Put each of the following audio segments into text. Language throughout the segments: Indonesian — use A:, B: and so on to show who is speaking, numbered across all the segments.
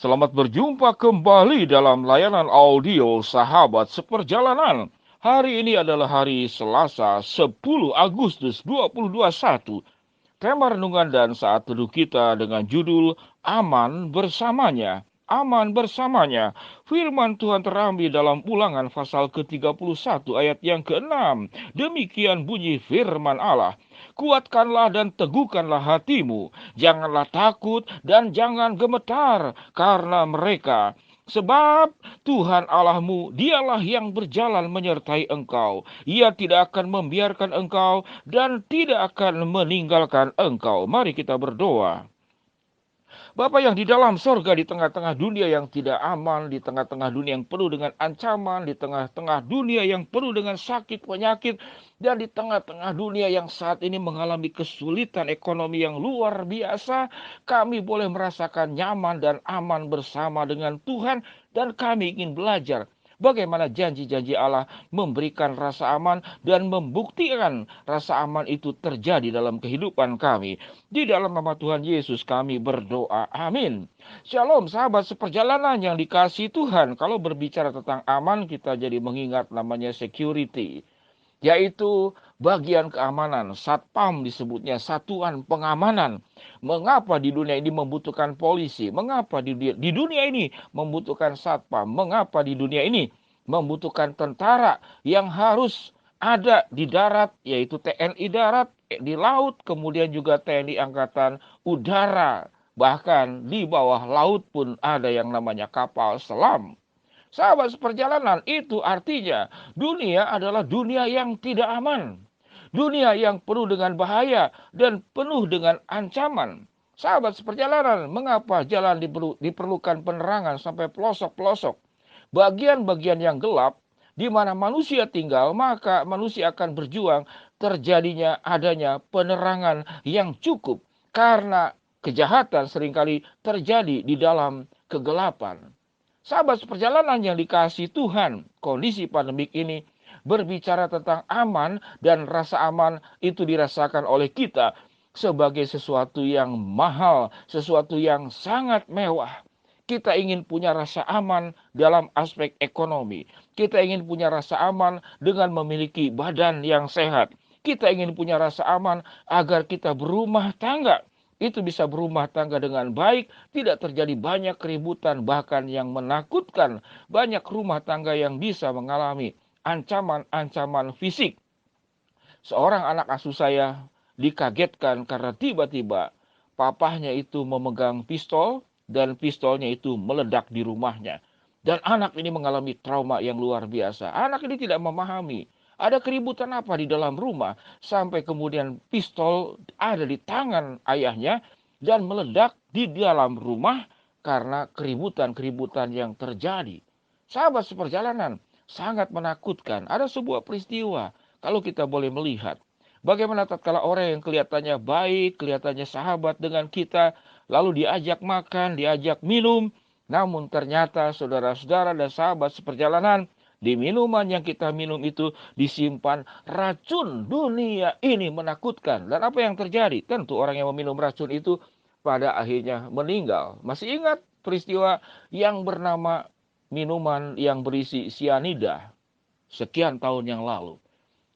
A: Selamat berjumpa kembali dalam layanan audio Sahabat Seperjalanan. Hari ini adalah hari Selasa 10 Agustus 2021. Tema renungan dan saat teduh kita dengan judul Aman Bersamanya. Aman bersamanya. Firman Tuhan terambil dalam Ulangan pasal ke-31 ayat yang ke-6. Demikian bunyi firman Allah. Kuatkanlah dan teguhkanlah hatimu. Janganlah takut dan jangan gemetar karena mereka. Sebab Tuhan Allahmu, dialah yang berjalan menyertai engkau. Ia tidak akan membiarkan engkau dan tidak akan meninggalkan engkau. Mari kita berdoa. Bapa yang di dalam sorga, di tengah-tengah dunia yang tidak aman, di tengah-tengah dunia yang penuh dengan ancaman, di tengah-tengah dunia yang penuh dengan sakit, penyakit, dan di tengah-tengah dunia yang saat ini mengalami kesulitan ekonomi yang luar biasa, kami boleh merasakan nyaman dan aman bersama dengan Tuhan, dan kami ingin belajar bagaimana janji-janji Allah memberikan rasa aman dan membuktikan rasa aman itu terjadi dalam kehidupan kami. Di dalam nama Tuhan Yesus kami berdoa. Amin. Shalom sahabat seperjalanan yang dikasihi Tuhan. Kalau berbicara tentang aman, kita jadi mengingat namanya security, yaitu bagian keamanan. Satpam disebutnya, satuan pengamanan. Mengapa di dunia ini membutuhkan polisi? Mengapa di dunia ini membutuhkan satpam? Mengapa di dunia ini membutuhkan tentara yang harus ada di darat, yaitu TNI darat, di laut, kemudian juga TNI Angkatan Udara. Bahkan di bawah laut pun ada yang namanya kapal selam. Sahabat seperjalanan, itu artinya dunia adalah dunia yang tidak aman. Dunia yang penuh dengan bahaya dan penuh dengan ancaman. Sahabat seperjalanan, mengapa jalan diperlukan penerangan sampai pelosok-pelosok? Bagian-bagian yang gelap di mana manusia tinggal, maka manusia akan berjuang terjadinya adanya penerangan yang cukup. Karena kejahatan seringkali terjadi di dalam kegelapan. Sahabat seperjalanan yang dikasihi Tuhan, kondisi pandemik ini berbicara tentang aman, dan rasa aman itu dirasakan oleh kita sebagai sesuatu yang mahal, sesuatu yang sangat mewah. Kita ingin punya rasa aman dalam aspek ekonomi. Kita ingin punya rasa aman dengan memiliki badan yang sehat. Kita ingin punya rasa aman agar kita berumah tangga itu bisa berumah tangga dengan baik, tidak terjadi banyak keributan, bahkan yang menakutkan. Banyak rumah tangga yang bisa mengalami ancaman-ancaman fisik. Seorang anak asuh saya dikagetkan karena tiba-tiba papahnya itu memegang pistol dan pistolnya itu meledak di rumahnya. Dan anak ini mengalami trauma yang luar biasa. Anak ini tidak memahami ada keributan apa di dalam rumah sampai kemudian pistol ada di tangan ayahnya dan meledak di dalam rumah karena keributan-keributan yang terjadi. Sahabat seperjalanan, sangat menakutkan. Ada sebuah peristiwa kalau kita boleh melihat bagaimana tatkala orang yang kelihatannya baik, kelihatannya sahabat dengan kita, lalu diajak makan, diajak minum, namun ternyata saudara-saudara dan sahabat seperjalanan, di minuman yang kita minum itu disimpan racun. Dunia ini menakutkan. Dan apa yang terjadi? Tentu orang yang meminum racun itu pada akhirnya meninggal. Masih ingat peristiwa yang bernama minuman yang berisi sianida sekian tahun yang lalu?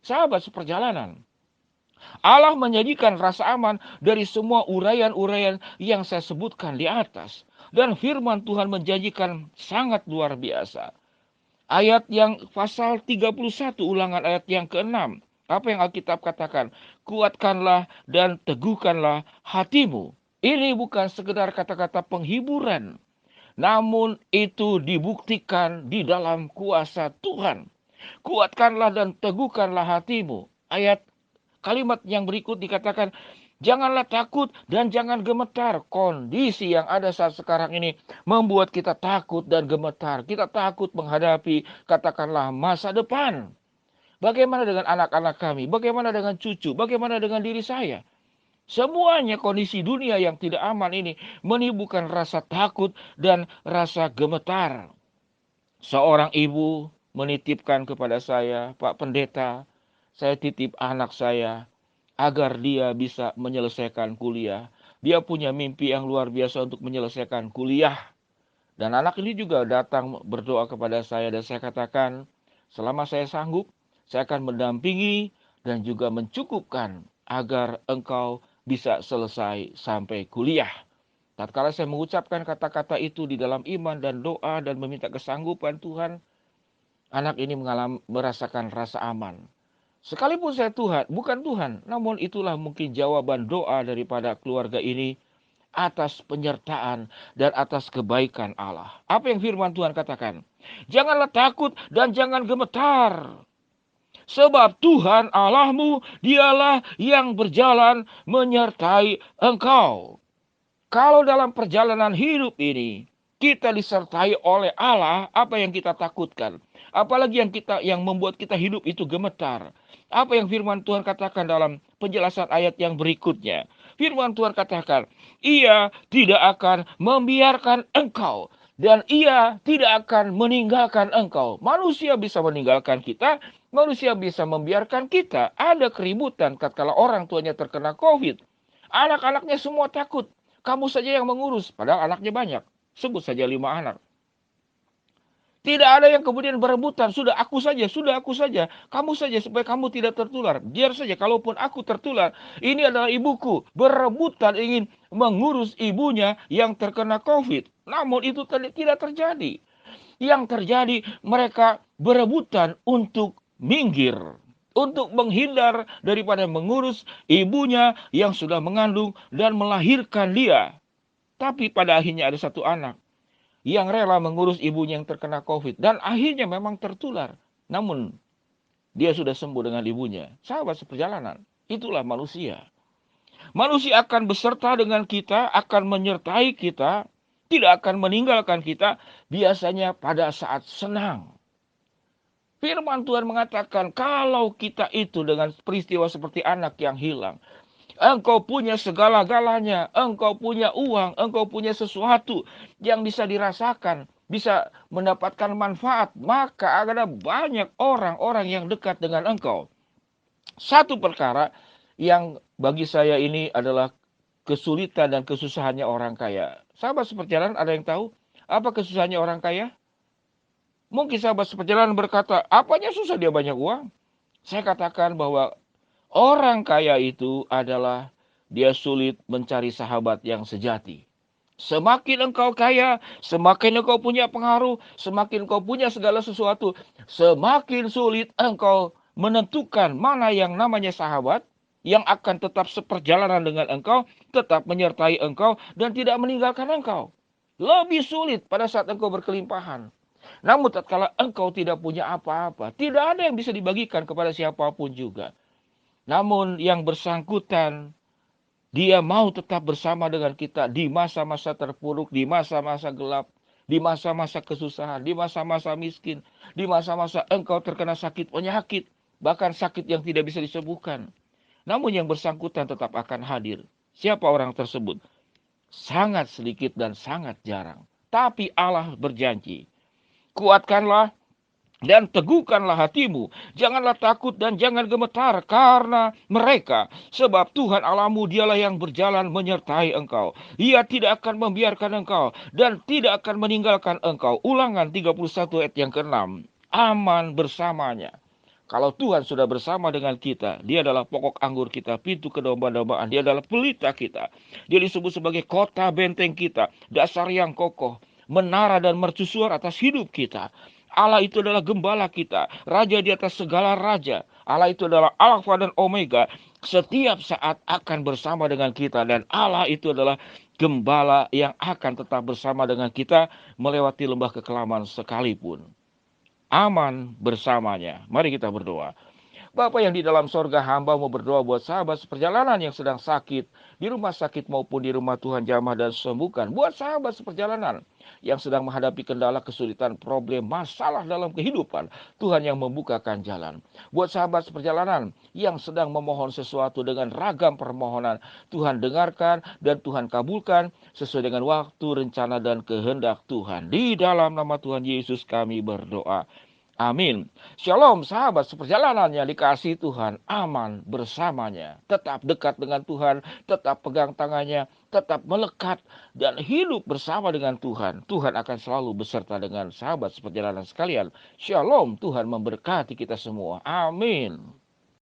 A: Sahabat seperjalanan, Allah menyajikan rasa aman dari semua uraian-uraian yang saya sebutkan di atas. Dan firman Tuhan menjanjikan sangat luar biasa. Ayat yang pasal 31 ulangan ayat yang ke-6. Apa yang Alkitab katakan? Kuatkanlah dan teguhkanlah hatimu. Ini bukan sekedar kata-kata penghiburan, namun itu dibuktikan di dalam kuasa Tuhan. Kuatkanlah dan teguhkanlah hatimu. Kalimat yang berikut dikatakan, janganlah takut dan jangan gemetar. Kondisi yang ada saat sekarang ini membuat kita takut dan gemetar. Kita takut menghadapi, katakanlah, masa depan. Bagaimana dengan anak-anak kami? Bagaimana dengan cucu? Bagaimana dengan diri saya? Semuanya kondisi dunia yang tidak aman ini menimbulkan rasa takut dan rasa gemetar. Seorang ibu menitipkan kepada saya, Pak Pendeta, saya titip anak saya agar dia bisa menyelesaikan kuliah. Dia punya mimpi yang luar biasa untuk menyelesaikan kuliah. Dan anak ini juga datang berdoa kepada saya dan saya katakan, selama saya sanggup, saya akan mendampingi dan juga mencukupkan agar engkau bisa selesai sampai kuliah. Tatkala saya mengucapkan kata-kata itu di dalam iman dan doa dan meminta kesanggupan Tuhan, anak ini merasakan rasa aman. Sekalipun saya Tuhan, bukan Tuhan, namun itulah mungkin jawaban doa daripada keluarga ini atas penyertaan dan atas kebaikan Allah. Apa yang firman Tuhan katakan? Janganlah takut dan jangan gemetar. Sebab Tuhan Allahmu dialah yang berjalan menyertai engkau. Kalau dalam perjalanan hidup ini kita disertai oleh Allah, apa yang kita takutkan? Apalagi yang membuat kita hidup itu gemetar. Apa yang firman Tuhan katakan dalam penjelasan ayat yang berikutnya? Firman Tuhan katakan, Ia tidak akan membiarkan engkau dan Ia tidak akan meninggalkan engkau. Manusia bisa meninggalkan kita, manusia bisa membiarkan kita. Ada keributan tatkala orang tuanya terkena COVID. Anak-anaknya semua takut. Kamu saja yang mengurus, padahal anaknya banyak. Sebut saja 5 anak. Tidak ada yang kemudian berebutan. Sudah aku saja. Kamu saja supaya kamu tidak tertular. Biar saja kalaupun aku tertular. Ini adalah ibuku. Berebutan ingin mengurus ibunya yang terkena COVID. Namun itu tidak terjadi. Yang terjadi mereka berebutan untuk minggir. Untuk menghindar daripada mengurus ibunya yang sudah mengandung dan melahirkan dia. Tapi pada akhirnya ada satu anak yang rela mengurus ibunya yang terkena COVID. Dan akhirnya memang tertular. Namun dia sudah sembuh dengan ibunya. Sahabat seperjalanan, itulah manusia. Manusia akan beserta dengan kita, akan menyertai kita, tidak akan meninggalkan kita, biasanya pada saat senang. Firman Tuhan mengatakan, kalau kita itu dengan peristiwa seperti anak yang hilang, engkau punya segala-galanya, engkau punya uang, engkau punya sesuatu yang bisa dirasakan, bisa mendapatkan manfaat, maka ada banyak orang-orang yang dekat dengan engkau. Satu perkara yang bagi saya ini adalah kesulitan dan kesusahannya orang kaya. Sahabat seperjalanan ada yang tahu apa kesusahannya orang kaya? Mungkin sahabat seperjalanan berkata, apanya susah dia banyak uang? Saya katakan bahwa orang kaya itu adalah dia sulit mencari sahabat yang sejati. Semakin engkau kaya, semakin engkau punya pengaruh, semakin engkau punya segala sesuatu, semakin sulit engkau menentukan mana yang namanya sahabat yang akan tetap seperjalanan dengan engkau, tetap menyertai engkau, dan tidak meninggalkan engkau. Lebih sulit pada saat engkau berkelimpahan. Namun tatkala engkau tidak punya apa-apa, tidak ada yang bisa dibagikan kepada siapapun juga. Namun yang bersangkutan, dia mau tetap bersama dengan kita di masa-masa terpuruk, di masa-masa gelap, di masa-masa kesusahan, di masa-masa miskin, di masa-masa engkau terkena sakit penyakit, bahkan sakit yang tidak bisa disembuhkan. Namun yang bersangkutan tetap akan hadir. Siapa orang tersebut? Sangat sedikit dan sangat jarang. Tapi Allah berjanji, kuatkanlah dan teguhkanlah hatimu. Janganlah takut dan jangan gemetar karena mereka. Sebab Tuhan Allahmu dialah yang berjalan menyertai engkau. Ia tidak akan membiarkan engkau dan tidak akan meninggalkan engkau. Ulangan 31 ayat yang ke-6. Aman bersamanya. Kalau Tuhan sudah bersama dengan kita, dia adalah pokok anggur kita, pintu kedomba-dombaan, dia adalah pelita kita. Dia disebut sebagai kota benteng kita, dasar yang kokoh, menara dan mercusuar atas hidup kita. Allah itu adalah gembala kita, raja di atas segala raja. Allah itu adalah Alfa dan Omega, setiap saat akan bersama dengan kita. Dan Allah itu adalah gembala yang akan tetap bersama dengan kita melewati lembah kekelaman sekalipun. Aman bersamanya. Mari kita berdoa. Bapa yang di dalam sorga, hamba mau berdoa buat sahabat seperjalanan yang sedang sakit, di rumah sakit maupun di rumah Tuhan, jamah dan sembuhkan. Buat sahabat seperjalanan yang sedang menghadapi kendala, kesulitan, problem, masalah dalam kehidupan, Tuhan yang membukakan jalan. Buat sahabat seperjalanan yang sedang memohon sesuatu dengan ragam permohonan, Tuhan dengarkan dan Tuhan kabulkan sesuai dengan waktu, rencana, dan kehendak Tuhan. Di dalam nama Tuhan Yesus kami berdoa. Amin. Shalom sahabat seperjalanan yang dikasihi Tuhan, aman bersamanya. Tetap dekat dengan Tuhan, tetap pegang tangannya, tetap melekat dan hidup bersama dengan Tuhan. Tuhan akan selalu beserta dengan sahabat seperjalanan sekalian. Shalom, Tuhan memberkati kita semua. Amin.